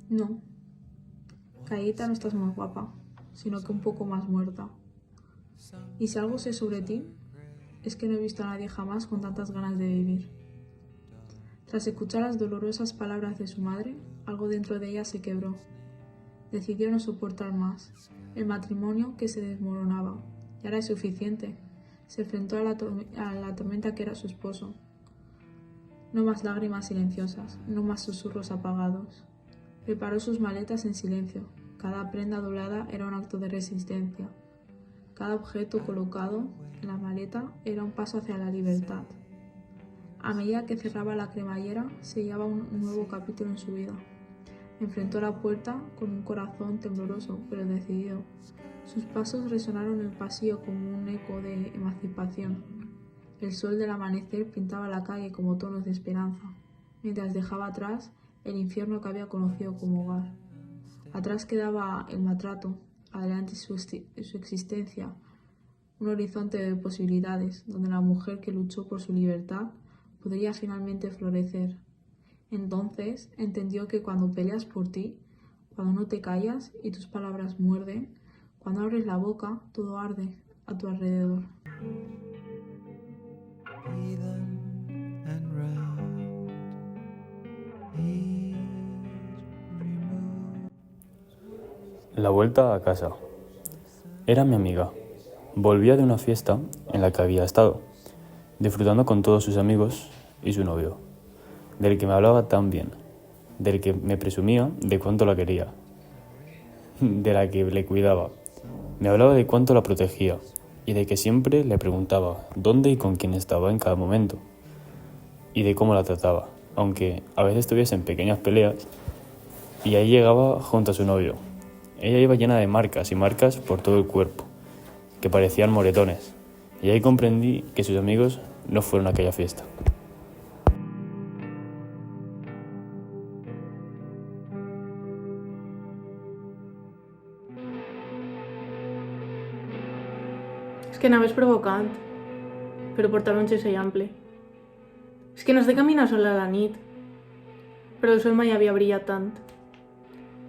No, Caíta no estás más guapa, sino que un poco más muerta. Y si algo sé sobre ti, es que no he visto a nadie jamás con tantas ganas de vivir. Tras escuchar las dolorosas palabras de su madre, algo dentro de ella se quebró. Decidió no soportar más el matrimonio que se desmoronaba. Y ahora es suficiente. Se enfrentó a la tormenta que era su esposo. No más lágrimas silenciosas, no más susurros apagados. Preparó sus maletas en silencio. Cada prenda doblada era un acto de resistencia. Cada objeto colocado en la maleta era un paso hacia la libertad. A medida que cerraba la cremallera, sellaba un nuevo capítulo en su vida. Enfrentó la puerta con un corazón tembloroso, pero decidido. Sus pasos resonaron en el pasillo como un eco de emancipación. El sol del amanecer pintaba la calle como tonos de esperanza, mientras dejaba atrás el infierno que había conocido como hogar. Atrás quedaba el maltrato, adelante su existencia, un horizonte de posibilidades, donde la mujer que luchó por su libertad podría finalmente florecer. Entonces entendió que cuando peleas por ti, cuando no te callas y tus palabras muerden, cuando abres la boca, todo arde a tu alrededor. La vuelta a casa. Era mi amiga. Volvía de una fiesta en la que había estado, disfrutando con todos sus amigos y su novio, del que me hablaba tan bien, del que me presumía de cuánto la quería, de la que le cuidaba. Me hablaba de cuánto la protegía y de que siempre le preguntaba dónde y con quién estaba en cada momento y de cómo la trataba, aunque a veces tuviesen pequeñas peleas, y ahí llegaba junto a su novio. Ella iba llena de marcas y marcas por todo el cuerpo, que parecían moretones, y ahí comprendí que sus amigos no fueron a aquella fiesta. És que anaves provocant, però portava un jersei ample. És que no has de caminar sola a la nit, però el sol mai havia brillat tant.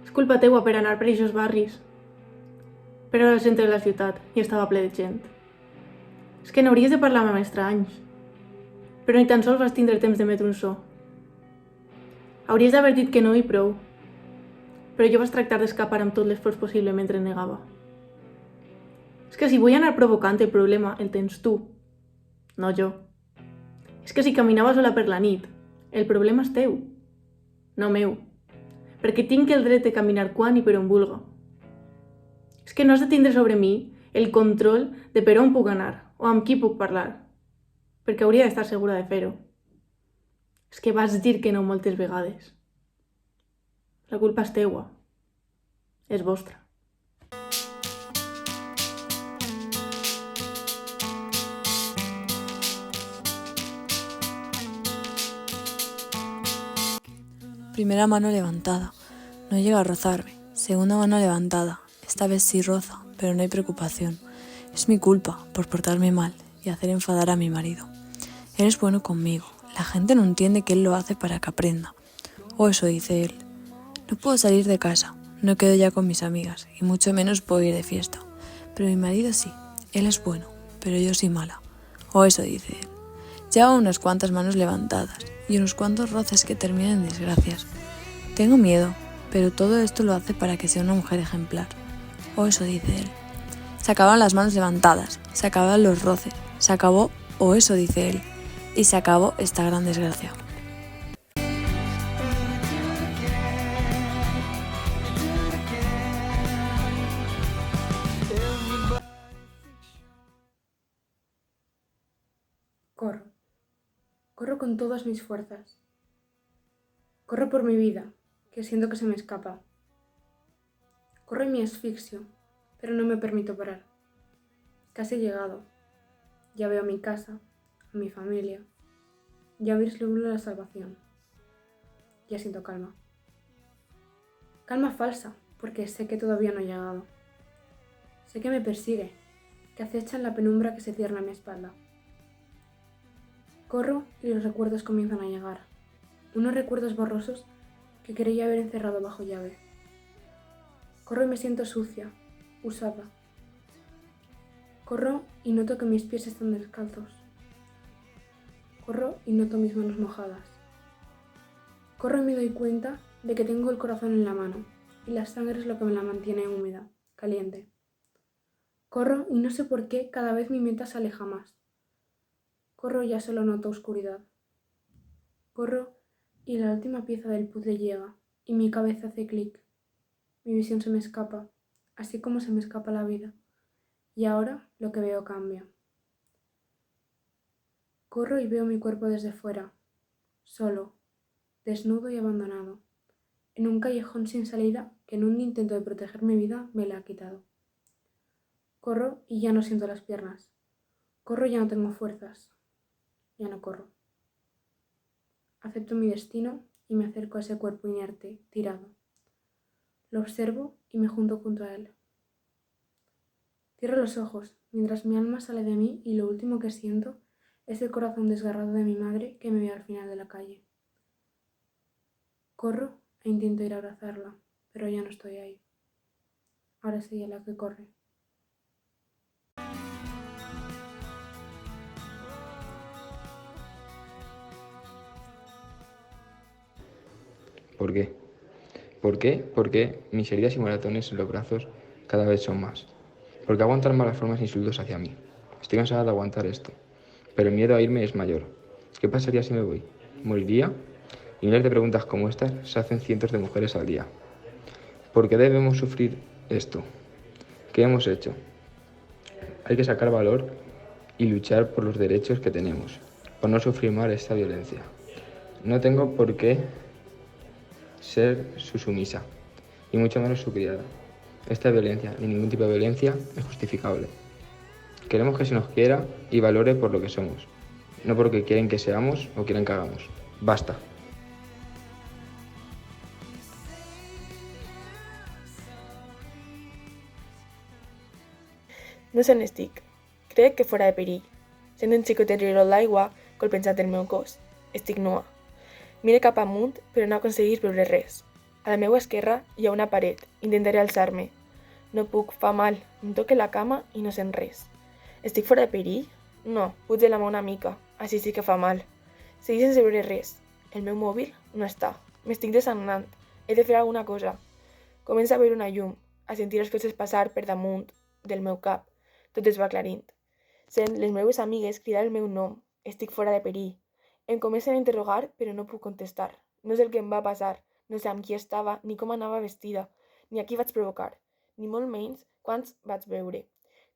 És culpa teua per anar per eixos barris. Però era el centre de la ciutat i estava ple de gent. És que n'hauries de parlar amb estranys, però ni tan sols vas tindre temps d'emetre un so. Hauries d'haver dit que no i prou, però jo vas tractar d'escapar amb tot l'esforç possible mentre negava. És que si vull anar provocant el problema el tens tu, no jo. És que si caminava sola per la nit, el problema és teu, no meu, perquè tinc el dret de caminar quan i per on vulga. És que no has de tindre sobre mi el control de per on puc anar o amb qui puc parlar, perquè hauria d'estar segura de fer-ho. És que vas dir que no moltes vegades. La culpa és teua, és vostra. Primera mano levantada. No llega a rozarme. Segunda mano levantada. Esta vez sí roza, pero no hay preocupación. Es mi culpa por portarme mal y hacer enfadar a mi marido. Él es bueno conmigo. La gente no entiende que él lo hace para que aprenda. O eso dice él. No puedo salir de casa. No quedo ya con mis amigas y mucho menos puedo ir de fiesta. Pero mi marido sí. Él es bueno, pero yo soy mala. O eso dice él. Lleva unas cuantas manos levantadas y unos cuantos roces que terminan en desgracias. Tengo miedo, pero todo esto lo hace para que sea una mujer ejemplar. O eso dice él. Se acaban las manos levantadas, se acaban los roces, se acabó, o eso dice él, y se acabó esta gran desgracia. Corro. Corro con todas mis fuerzas. Corro por mi vida, que siento que se me escapa. Corro y me asfixio, pero no me permito parar. Casi he llegado. Ya veo a mi casa, a mi familia. Ya vislumbro la salvación. Ya siento calma. Calma falsa, porque sé que todavía no he llegado. Sé que me persigue, que acecha en la penumbra que se cierne a mi espalda. Corro y los recuerdos comienzan a llegar. Unos recuerdos borrosos que creía haber encerrado bajo llave. Corro y me siento sucia, usada. Corro y noto que mis pies están descalzos. Corro y noto mis manos mojadas. Corro y me doy cuenta de que tengo el corazón en la mano y la sangre es lo que me la mantiene húmeda, caliente. Corro y no sé por qué cada vez mi meta se aleja más. Corro y ya solo noto oscuridad. Corro y la última pieza del puzzle llega y mi cabeza hace clic. Mi visión se me escapa, así como se me escapa la vida. Y ahora lo que veo cambia. Corro y veo mi cuerpo desde fuera, solo, desnudo y abandonado, en un callejón sin salida que en un intento de proteger mi vida me la ha quitado. Corro y ya no siento las piernas. Corro y ya no tengo fuerzas. Ya no corro. Acepto mi destino y me acerco a ese cuerpo inerte, tirado. Lo observo y me junto a él. Cierro los ojos mientras mi alma sale de mí y lo último que siento es el corazón desgarrado de mi madre que me ve al final de la calle. Corro e intento ir a abrazarla, pero ya no estoy ahí. Ahora es ella la que corre. ¿Por qué? ¿Por qué? Porque mis heridas y moratones en los brazos cada vez son más. Porque aguantar malas formas e insultos hacia mí. Estoy cansada de aguantar esto. Pero el miedo a irme es mayor. ¿Qué pasaría si me voy? ¿Moriría? Y miles de preguntas como estas se hacen cientos de mujeres al día. ¿Por qué debemos sufrir esto? ¿Qué hemos hecho? Hay que sacar valor y luchar por los derechos que tenemos, por no sufrir más esta violencia. No tengo por qué ser su sumisa, y mucho menos su criada. Esta violencia, ni ningún tipo de violencia, es justificable. Queremos que se nos quiera y valore por lo que somos, no porque quieren que seamos o quieren que hagamos. Basta. No sé on estic. Crec que fora de perill. Sent un xicotet rierol d'aigua colpejant el meu cos. Estic nua. Mire cap amunt, però no aconseguís veure res. A la meva esquerra hi ha una paret. Intentaré alçar-me. No puc, fa mal. Em toque la cama i no sent res. Estic fora de perill? No, puig de la mà una mica. Així sí que fa mal. Segueix sense veure res. El meu mòbil no està. M'estic desagnant. He de fer alguna cosa. Comença a veure una llum, a sentir els cotxes passar per damunt del meu cap. Tot es va aclarint. Sent les meves amigues cridar el meu nom. Estic fora de perill. Em comencen a interrogar, però no puc contestar. No sé el que em va passar. No sé amb qui estava, ni com anava vestida, ni a qui vaig provocar, ni molt menys quants vaig veure,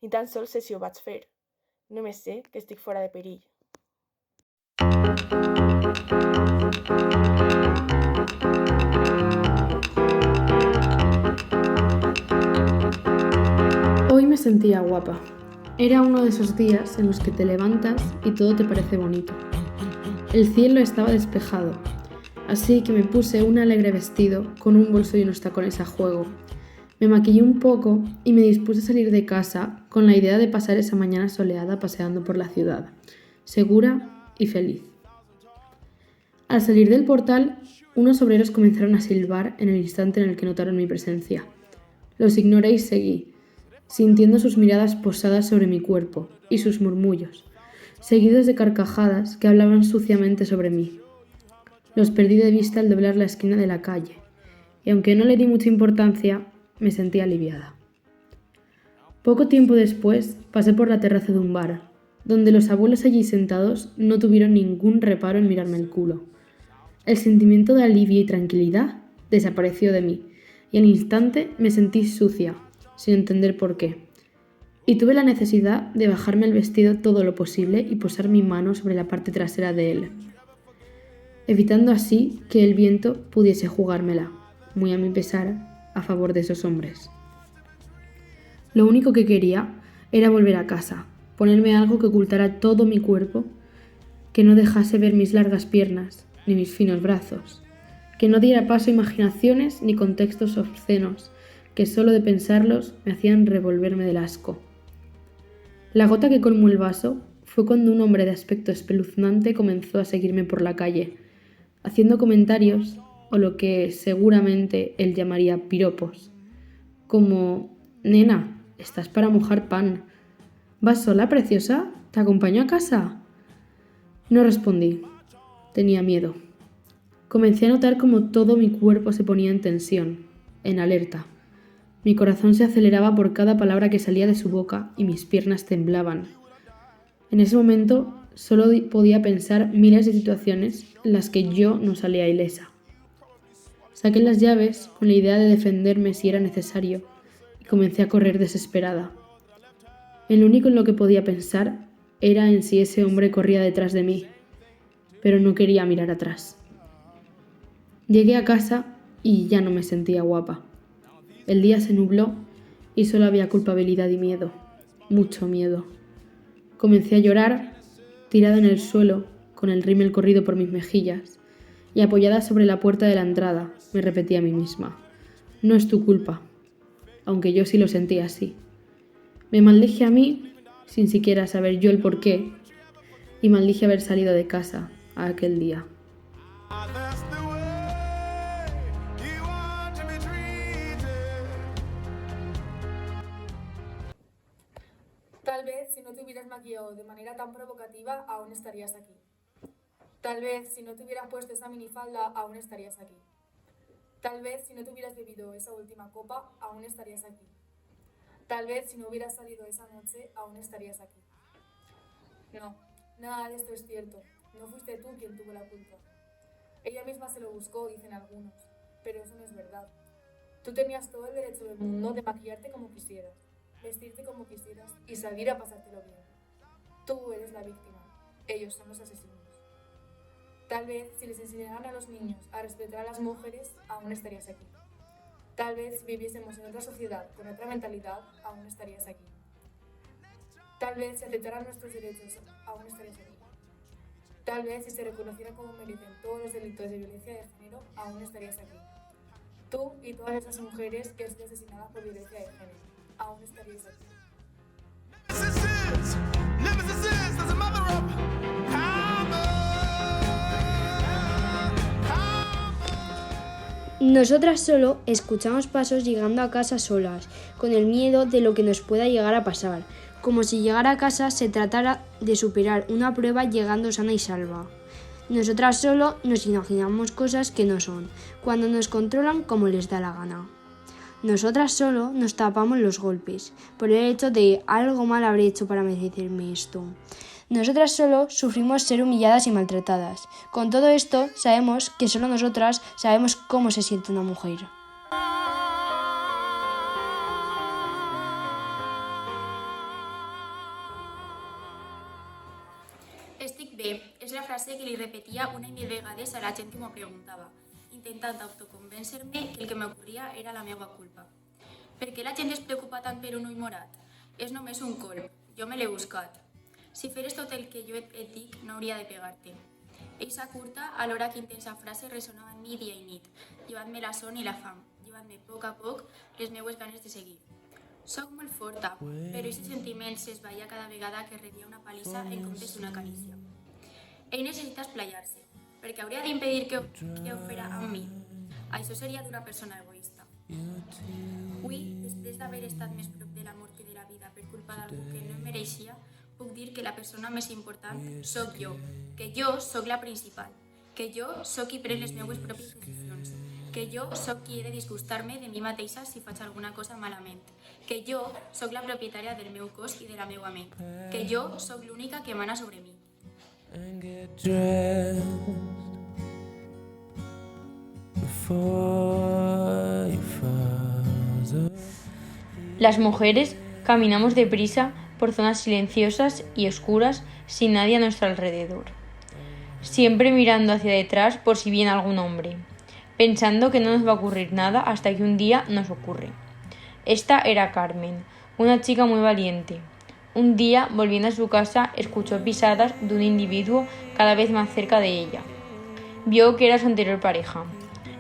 ni tan sols sé si ho vaig fer. Només sé que estic fora de perill. Hoy me sentía guapa. Era uno de esos días en los que te levantas y todo te parece bonito. El cielo estaba despejado, así que me puse un alegre vestido con un bolso y unos tacones a juego. Me maquillé un poco y me dispuse a salir de casa con la idea de pasar esa mañana soleada paseando por la ciudad, segura y feliz. Al salir del portal, unos obreros comenzaron a silbar en el instante en el que notaron mi presencia. Los ignoré y seguí, sintiendo sus miradas posadas sobre mi cuerpo y sus murmullos, seguidos de carcajadas que hablaban suciamente sobre mí. Los perdí de vista al doblar la esquina de la calle, y aunque no le di mucha importancia, me sentí aliviada. Poco tiempo después pasé por la terraza de un bar, donde los abuelos allí sentados no tuvieron ningún reparo en mirarme el culo. El sentimiento de alivio y tranquilidad desapareció de mí, y al instante me sentí sucia, sin entender por qué. Y tuve la necesidad de bajarme el vestido todo lo posible y posar mi mano sobre la parte trasera de él, evitando así que el viento pudiese jugármela, muy a mi pesar, a favor de esos hombres. Lo único que quería era volver a casa, ponerme algo que ocultara todo mi cuerpo, que no dejase ver mis largas piernas ni mis finos brazos, que no diera paso a imaginaciones ni contextos obscenos, que solo de pensarlos me hacían revolverme del asco. La gota que colmó el vaso fue cuando un hombre de aspecto espeluznante comenzó a seguirme por la calle, haciendo comentarios o lo que seguramente él llamaría piropos, como: «Nena, estás para mojar pan. ¿Vas sola, preciosa? ¿Te acompaño a casa?» No respondí. Tenía miedo. Comencé a notar cómo todo mi cuerpo se ponía en tensión, en alerta. Mi corazón se aceleraba por cada palabra que salía de su boca y mis piernas temblaban. En ese momento solo podía pensar miles de situaciones en las que yo no salía ilesa. Saqué las llaves con la idea de defenderme si era necesario y comencé a correr desesperada. Lo único en lo que podía pensar era en si ese hombre corría detrás de mí, pero no quería mirar atrás. Llegué a casa y ya no me sentía guapa. El día se nubló y solo había culpabilidad y miedo, mucho miedo. Comencé a llorar, tirada en el suelo, con el rímel corrido por mis mejillas, y apoyada sobre la puerta de la entrada, me repetí a mí misma: «No es tu culpa», aunque yo sí lo sentía así. Me maldije a mí, sin siquiera saber yo el porqué, y maldije haber salido de casa aquel día. Tal vez si no te hubieras maquillado de manera tan provocativa, aún estarías aquí. Tal vez si no te hubieras puesto esa minifalda, aún estarías aquí. Tal vez si no te hubieras bebido esa última copa, aún estarías aquí. Tal vez si no hubieras salido esa noche, aún estarías aquí. No, nada de esto es cierto. No fuiste tú quien tuvo la culpa. Ella misma se lo buscó, dicen algunos, pero eso no es verdad. Tú tenías todo el derecho del mundo de maquillarte como quisieras, vestirte como quisieras y salir a pasártelo bien. Tú eres la víctima, ellos son los asesinos. Tal vez si les enseñaran a los niños a respetar a las mujeres, aún estarías aquí. Tal vez si viviésemos en otra sociedad con otra mentalidad, aún estarías aquí. Tal vez si aceptaran nuestros derechos, aún estarías aquí. Tal vez si se reconociera como merecen todos los delitos de violencia de género, aún estarías aquí. Tú y todas esas mujeres que han sido asesinadas por violencia de género, aún estaríais aquí. Nosotras solo escuchamos pasos llegando a casa solas, con el miedo de lo que nos pueda llegar a pasar, como si llegar a casa se tratara de superar una prueba llegando sana y salva. Nosotras solo nos imaginamos cosas que no son, cuando nos controlan como les da la gana. Nosotras solo nos tapamos los golpes, por el hecho de algo mal habré hecho para merecerme esto. Nosotras solo sufrimos ser humilladas y maltratadas. Con todo esto, sabemos que solo nosotras sabemos cómo se siente una mujer. Estic bé és la frase que li repetia una i mil vegades a la gent que m'ho preguntava, intentant autoconvèncer-me que el que m'ocorria era la meva culpa. Per què la gent es preocupa tant per un ull morat? És només un colp, jo me l'he buscat. Si feres tot el que jo et dic, no hauria de pegar-te. Eixa curta, alhora que intensa frase ressonava en mi dia i nit, llevant-me la son i la fam, llevant-me a poc les meues ganes de seguir. Soc molt forta, però aquest sentiment s'esvaïa cada vegada que rebia una palissa en comptes d'una carícia. Ell necessita esplayar-se, perquè hauria d'impedir que ho fera amb mi. Això seria d'una persona egoista. Avui, després d'haver estat més prop de l'amor que de la vida per culpa d'algú que no em mereixia, puc dir que la persona més important sóc jo, que jo sóc la principal, que jo sóc qui pren les meues pròpies decisions, que jo sóc qui he de disgustar-me de mi mateixa si faig alguna cosa malament, que jo sóc la propietària del meu cos i de la meva ment, que jo sóc l'única que mana sobre mi. Las mujeres caminamos deprisa por zonas silenciosas y oscuras sin nadie a nuestro alrededor, siempre mirando hacia detrás por si viene algún hombre, pensando que no nos va a ocurrir nada hasta que un día nos ocurre. Esta era Carmen, una chica muy valiente. Un día, volviendo a su casa, escuchó pisadas de un individuo cada vez más cerca de ella. Vio que era su anterior pareja.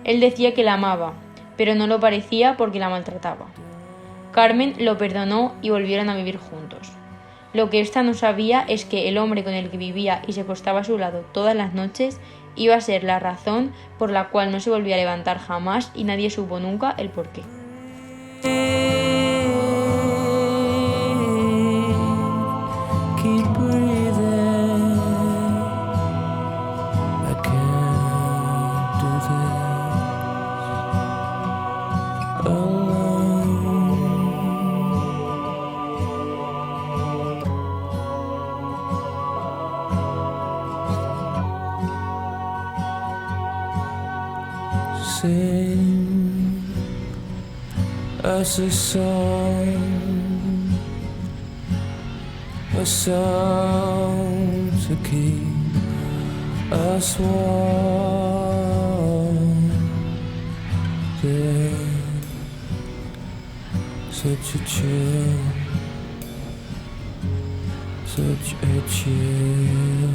Él decía que la amaba, pero no lo parecía porque la maltrataba. Carmen lo perdonó y volvieron a vivir juntos. Lo que ésta no sabía es que el hombre con el que vivía y se acostaba a su lado todas las noches iba a ser la razón por la cual no se volvía a levantar jamás y nadie supo nunca el porqué. Sing us a song to keep us warm. There's such a chill, such a chill.